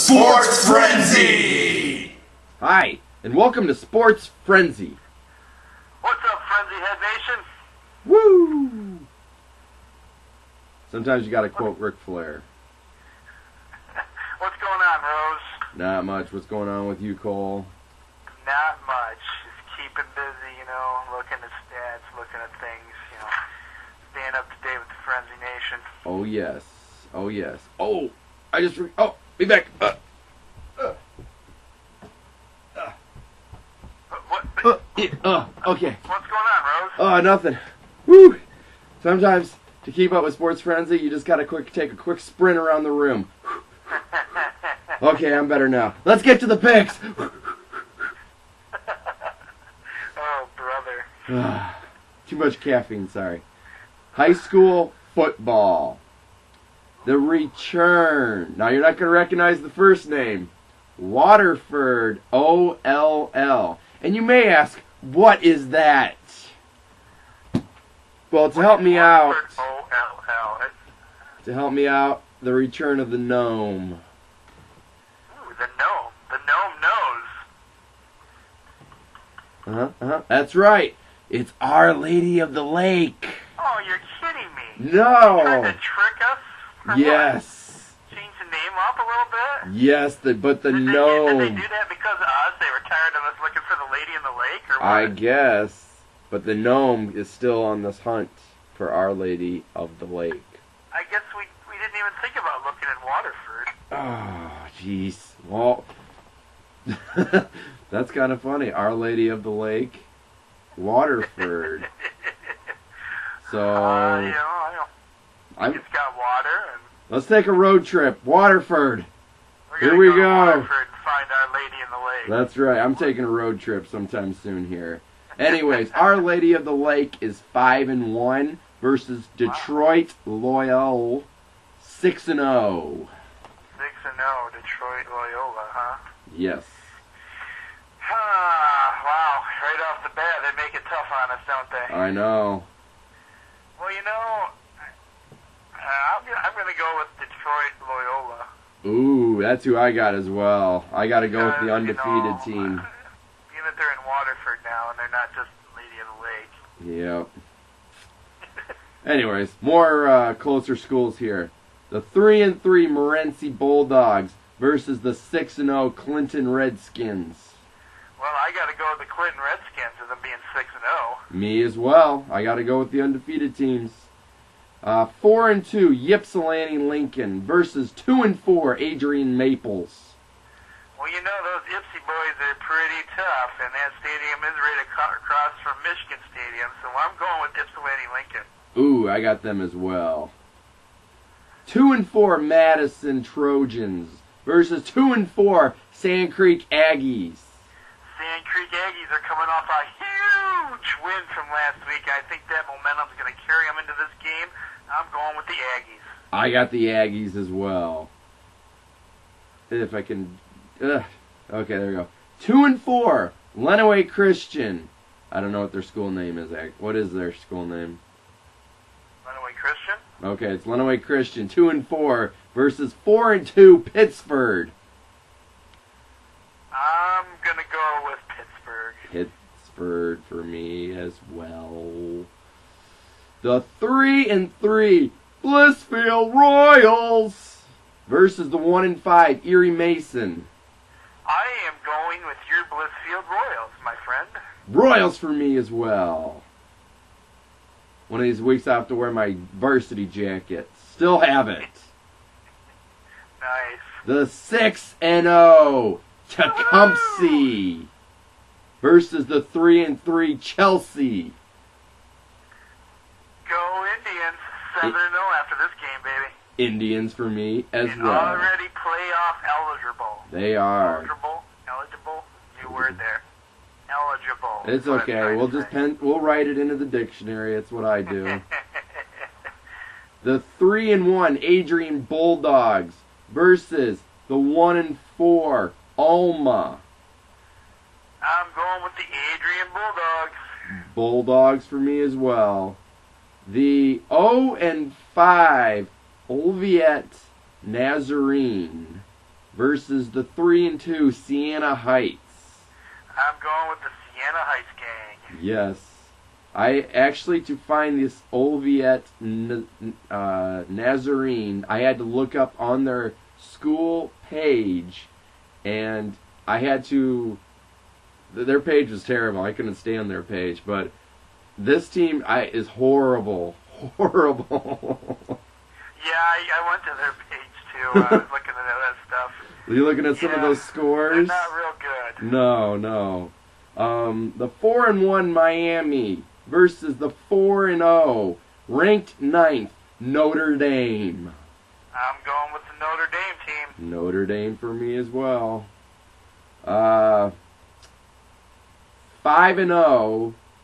Sports Frenzy! Hi, and welcome to Sports Frenzy. What's up, Frenzy Head Nation? Woo! Sometimes you gotta quote Ric Flair. What's going on, Rose? Not much. What's going on with you, Cole? Not much. Just keeping busy, looking at stats, looking at things, staying up to date with the Frenzy Nation. Oh, yes. Oh, yes. Oh, be back. What? Okay. What's going on, Rose? Oh, nothing. Woo! Sometimes, to keep up with Sports Frenzy, you just gotta take a quick sprint around the room. Okay, I'm better now. Let's get to the picks! Oh, brother. Too much caffeine, sorry. High school football. The return. Now, you're not going to recognize the first name. Waterford, O-L-L. And you may ask, what is that? Well, to help me out, O-L-L. the return of the gnome. Ooh, the gnome. The gnome knows. That's right. It's Our Lady of the Lake. Oh, you're kidding me. No. You tried to trick us? Or Yes. what? Change the name up a little bit? Yes, but the Did gnome. they do that because of us? They were tired of us looking for the lady in the lake, or what? I guess. But the gnome is still on this hunt for Our Lady of the Lake. I guess we didn't even think about looking in Waterford. Oh, jeez. Well, that's kind of funny. Our Lady of the Lake, Waterford. So, I know. I'm, It's got water, and let's take a road trip. Waterford. we're Here gonna we go to go. Waterford and find Our Lady in the lake. That's right. I'm taking a road trip sometime soon here. Anyways, Our Lady of the Lake is 5-1 versus Detroit Loyal 6-0. 6-0, Detroit Loyola, huh? Yes. Wow. Right off the bat, they make it tough on us, don't they? I know. Well, I'm going to go with Detroit Loyola. Ooh, that's who I got as well. I got to go with the Because, undefeated team. Being that they're in Waterford now, and they're not just Lady of the Lake. Yep. Anyways, more closer schools here. The 3-3 Morenci Bulldogs versus the 6-0 Clinton Redskins. Well, I got to go with the Clinton Redskins with them being 6-0. Me as well. I got to go with the undefeated teams. 4-2 Ypsilanti Lincoln versus 2-4 Adrian Maples. Well, those Ypsi boys are pretty tough, and that stadium is right across from Michigan Stadium, so I'm going with Ypsilanti Lincoln. Ooh, I got them as well. 2-4 Madison Trojans versus 2-4 Sand Creek Aggies. Sand Creek Aggies are coming off a huge win from last week. I think that momentum's going to carry them into this game. I'm going with the Aggies. I got the Aggies as well. If I can... okay, there we go. 2-4 Lenawee Christian. I don't know what their school name is. What is their school name? Lenawee Christian? Okay, it's Lenawee Christian. 2-4 versus 4-2 Pittsford. I'm going to go with Pittsburgh. Pittsford for me as well. The 3-3 Blissfield Royals versus the 1-5 Erie Mason. I am going with your Blissfield Royals, my friend. Royals for me as well. One of these weeks I have to wear my varsity jacket. Still have it. Nice. The 6-0 Tecumseh versus the 3-3 Chelsea. Go Indians. 7-0 after this game, baby. Indians for me as And well. already playoff eligible. They are. Eligible. New word there. Eligible. It's That's what I'm okay. trying We'll to just say. we'll write it into the dictionary. It's what I do. The 3-1 Adrian Bulldogs versus the 1-4 Alma. I'm going with the Adrian Bulldogs. Bulldogs for me as well. The 0-5 Olviet Nazarene versus the 3-2 Siena Heights. I'm going with the Siena Heights gang. Yes. I actually, to find this Olviet Nazarene, I had to look up on their school page, and I had to. Their page was terrible. I couldn't stay on their page, but this team is horrible. Horrible. Yeah, I went to their page too. I was looking at that stuff. Are you looking at some of those scores? They're not real good. No. The 4-1 Miami versus the 4-0 ranked 9th Notre Dame. I'm going with the Notre Dame team. Notre Dame for me as well. 5-0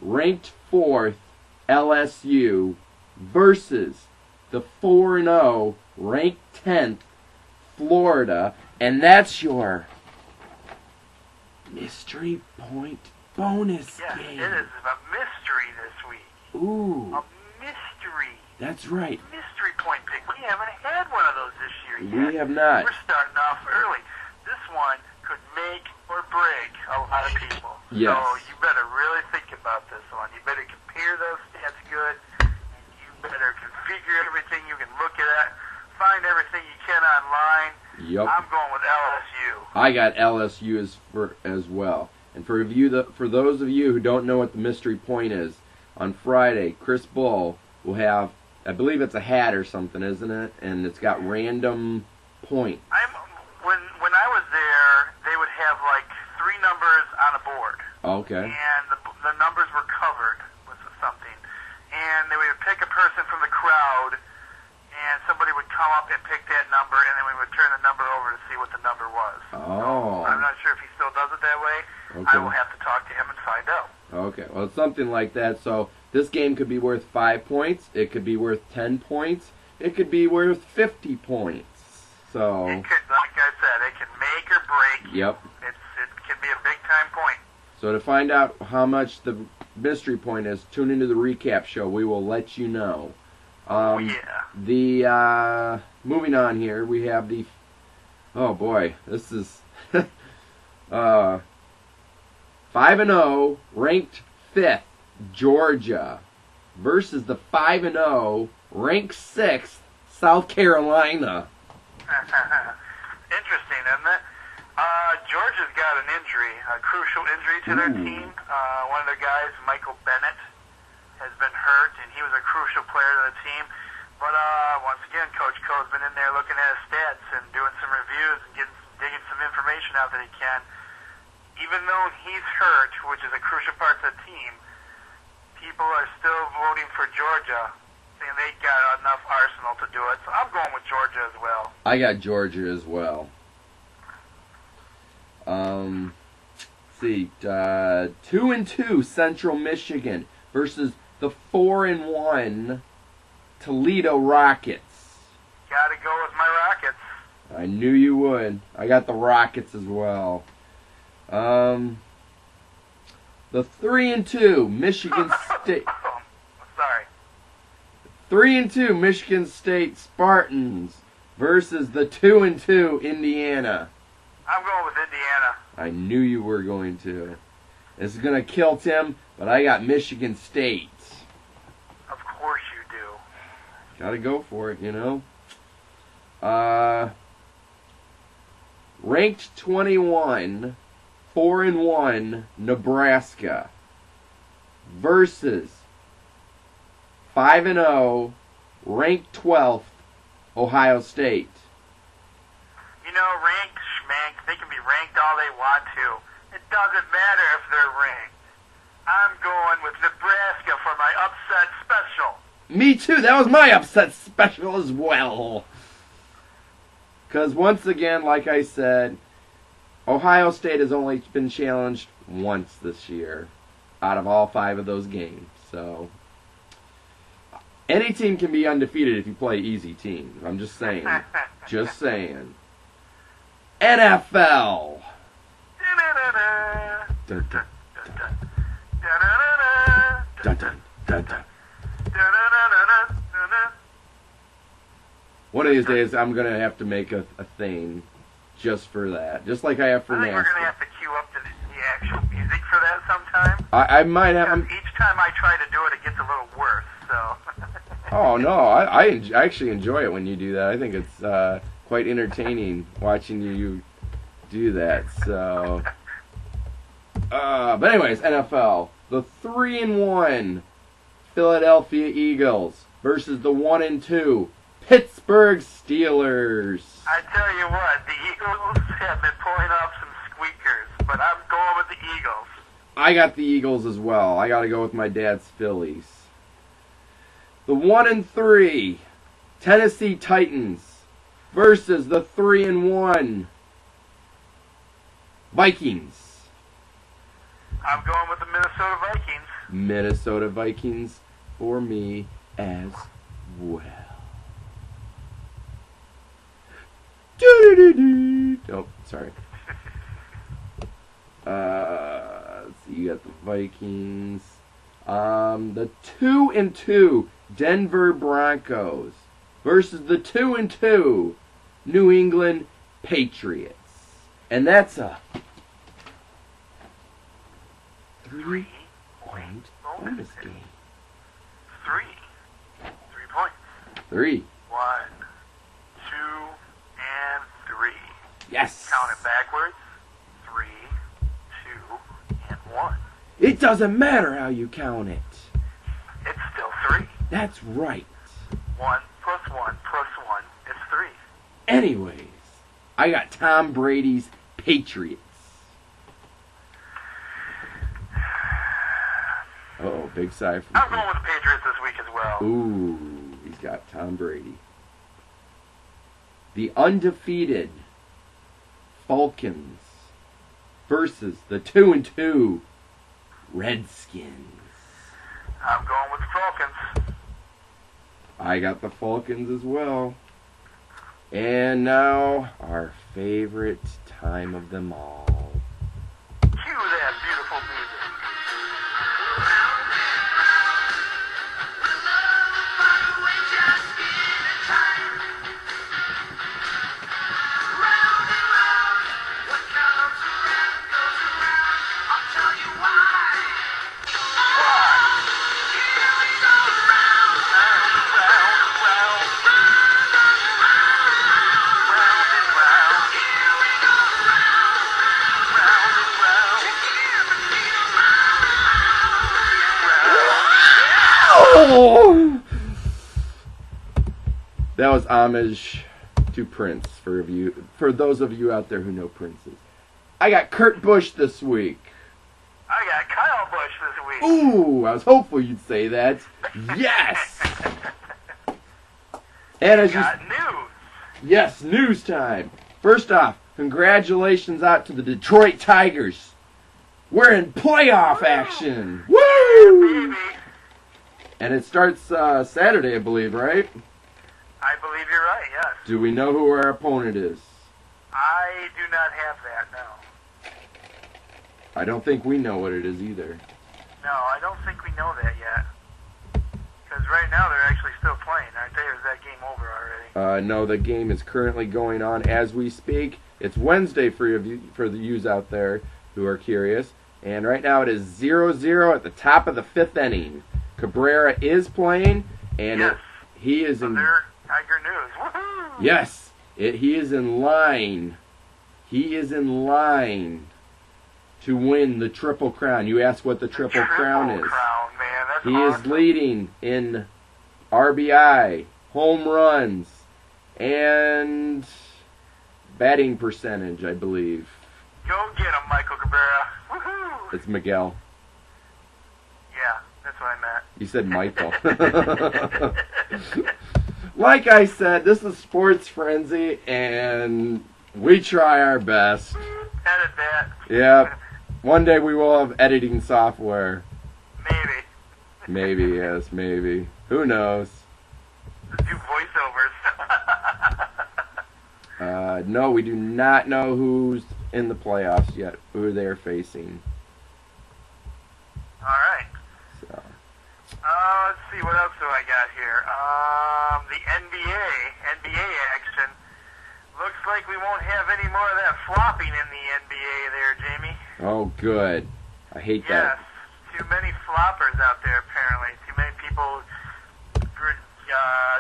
ranked 4th LSU versus the 4-0 ranked 10th Florida, and that's your mystery point bonus Yes, game. it is a mystery this week. Ooh, A mystery. that's right. Mystery point pick. We haven't had one of those this year yet. We have not. We're starting off early. This one could make or break a lot of people. Yes. So you better really think about this one. You better compare those stats good. And you better configure everything you can look at. Find everything you can online. Yep. I'm going with LSU. I got LSU as well. And for those of you who don't know what the mystery point is, on Friday, Chris Bull will have, I believe it's a hat or something, isn't it? And it's got random points. When I was there, they would have like 3 numbers on a board. Okay. And the numbers were covered with something. And they would pick a person from the crowd, and somebody would come up and pick that number, and then we would turn the number over to see what the number was. Oh. So I'm not sure if he still does it that way. Okay. I will have to talk to him and find out. Okay, well, it's something like that. So this game could be worth 5 points. It could be worth 10 points. It could be worth 50 points. So. It could, like I said, it can make or break. Yep. It can be a big-time point. So to find out how much the mystery point is, tune into the recap show. We will let you know. Yeah. The moving on here, we have the. Oh boy, this is 5-0 ranked 5th Georgia versus the 5-0 ranked 6th South Carolina. Interesting, isn't it? Georgia's got an injury, a crucial injury to their team. One of their guys, Michael Bennett, has been hurt, and he was a crucial player to the team. But once again, Coach Coe's been in there looking at his stats and doing some reviews and digging some information out that he can. Even though he's hurt, which is a crucial part of the team, people are still voting for Georgia, saying they got enough arsenal to do it. So I'm going with Georgia as well. I got Georgia as well. Let's see, 2-2 Central Michigan versus the 4-1 Toledo Rockets. Gotta go with my Rockets. I knew you would. I got the Rockets as well. The 3-2 Michigan State. Sorry. 3-2 Michigan State Spartans versus the 2-2 Indiana. I'm going with Indiana. I knew you were going to. This is going to kill Tim, but I got Michigan State. Of course you do. Gotta go for it, you know. Ranked 21, 4-1 Nebraska versus 5-0 ranked 12th Ohio State. You know, ranked, schmank, they can be ranked all they want to. It doesn't matter if they're ranked. I'm going with Nebraska for my upset special. Me too, that was my upset special as well. Because once again, like I said, Ohio State has only been challenged once this year out of all 5 of those games. So, any team can be undefeated if you play easy teams. I'm just saying. Just saying. NFL. Dun, dun, dun, dun, dun, dun. One of these days, I'm going to have to make a thing just for that. Just like I have for I think we're going to NASCAR. have to queue up the actual music for that sometime. I might have. Because each time I try to do it, it gets a little worse. So. Oh no, I actually enjoy it when you do that. I think it's quite entertaining watching you do that. So, but anyways, NFL, the 3-1 Philadelphia Eagles versus the 1-2 Pittsburgh Steelers. I tell you what, the Eagles have been pulling off some squeakers, but I'm going with the Eagles. I got the Eagles as well. I got to go with my dad's Phillies. The 1-3 Tennessee Titans versus the 3-1 Vikings. I'm going with the Minnesota Vikings. Minnesota Vikings for me as well. Doo-doo-doo-doo. Oh, sorry. Let's see, you got the Vikings. The 2-2 Denver Broncos versus the 2-2 New England Patriots. And that's a 3-point bonus game. 3 points. 3. 1, 2, and 3. Yes. Count it backwards. 3, 2, and 1. It doesn't matter how you count it. It's still 3. That's right. 1 plus 1 plus 1 is 3. Anyways, I got Tom Brady's Patriots. Uh-oh, big sigh from I'm going with the Patriots this week as well. Ooh, he's got Tom Brady. The undefeated Falcons versus the 2-2 Redskins. I'm going with the Falcons. I got the Falcons as well. And now, our favorite time of them all. Cue that beautiful music. Oh! That was homage to Prince for those of you out there who know Prince's. I got Kurt Busch this week. I got Kyle Busch this week. Ooh, I was hopeful you'd say that. Yes. And as you Got news. yes, news time. First off, congratulations out to the Detroit Tigers. We're in playoff action. Woo! Baby. And it starts Saturday, I believe, right? I believe you're right, yes. Do we know who our opponent is? I do not have that, no. I don't think we know what it is either. No, I don't think we know that yet. Because right now they're actually still playing, aren't they? Or is that game over already? No, the game is currently going on as we speak. It's Wednesday for the yous out there who are curious. And right now it is 0-0 at the top of the 5th inning. Cabrera is playing, and Yes. he is So in. they're Tiger News. Woohoo! Yes, he is in line. He is in line to win the Triple Crown. You ask what the Triple Crown is. Crown, man. That's He is awesome. leading in RBI, home runs, and batting percentage, I believe. Go get him, Michael Cabrera. Woohoo! It's Miguel. Yeah, that's what I meant. You said Michael. Like I said, this is Sports Frenzy, and we try our best. Edit that. Yeah, one day we will have editing software. Maybe. Maybe, yes, maybe. Who knows? Do voiceovers. No, we do not know who's in the playoffs yet, who they're facing. Alright. So, Let's see, what else do I got here? The NBA action looks like we won't have any more of that flopping in the NBA there, Jamie. Oh, good. I hate Yes, that. too many floppers out there apparently. Too many people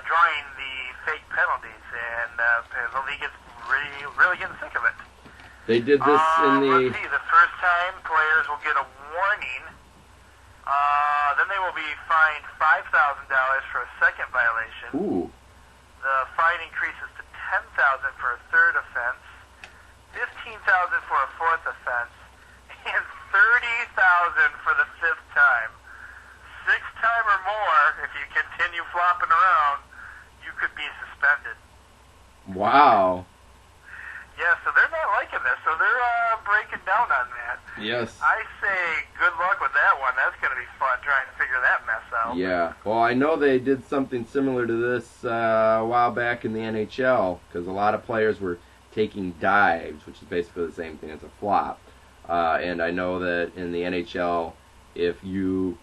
drawing the fake penalties, and the league is really getting sick of it. They did this in the... Let's see, the first time players will get a warning. Then they will be fined $5,000 for a second violation. Ooh. The fine increases to $10,000 for a third offense, $15,000 for a fourth offense, and $30,000 for the fifth time. Sixth time or more, if you continue flopping around, you could be suspended. Wow. Yeah, so they're not liking this, so they're breaking down on that. Yes. I say good luck with that one. That's going to be fun trying to figure that mess out. Yeah. Well, I know they did something similar to this a while back in the NHL, because a lot of players were taking dives, which is basically the same thing as a flop. And I know that in the NHL, if you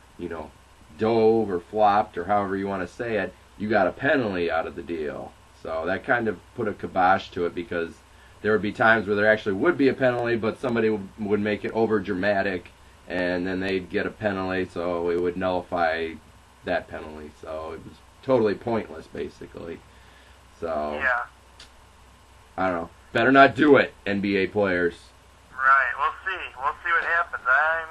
dove or flopped or however you want to say it, you got a penalty out of the deal. So that kind of put a kibosh to it, because there would be times where there actually would be a penalty, but somebody would make it over dramatic, and then they'd get a penalty, so it would nullify that penalty. So it was totally pointless, basically. So Yeah. I don't know. Better not do it, NBA players. Right. We'll see. We'll see what happens. I'm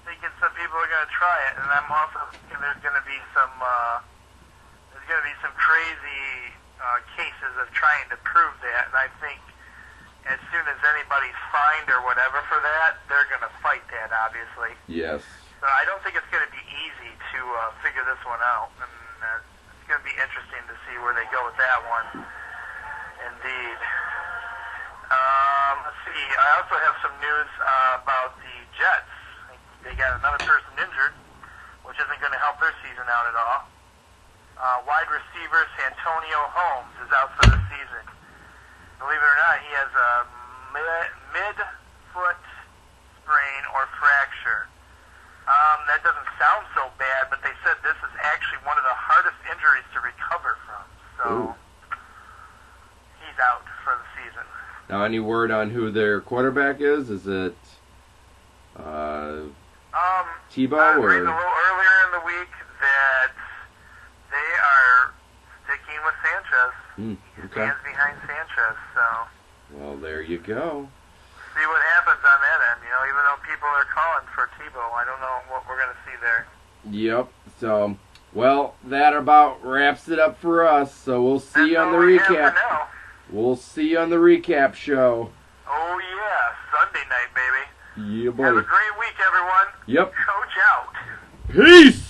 thinking some people are going to try it, and I'm also thinking there's going to be some crazy cases of trying to prove that, and I think as soon as anybody's fined or whatever for that, they're going to fight that, obviously. Yes. So I don't think it's going to be easy to figure this one out, and it's going to be interesting to see where they go with that one. Indeed. Let's see. I also have some news about the Jets. They got another person injured, which isn't going to help their season out at all. Wide receiver Santonio Holmes is out for the season. Believe it or not, he has a mid-foot sprain or fracture. That doesn't sound so bad, but they said this is actually one of the hardest injuries to recover from. So he's out for the season. Now, any word on who their quarterback is? Is it Tebow I was reading a or? little earlier in the week that they are sticking with Sanchez. He Okay. stands behind Sanchez, so Well, there you go. see what happens on that end. Even though people are calling for Tebow, I don't know what we're going to see there. Yep. So, well, that about wraps it up for us. So we'll see you That's on the all we have for recap. now. We'll see you on the recap show. Oh yeah, Sunday night, baby. Yeah, Have a buddy. great week, everyone. Yep. Coach out. Peace.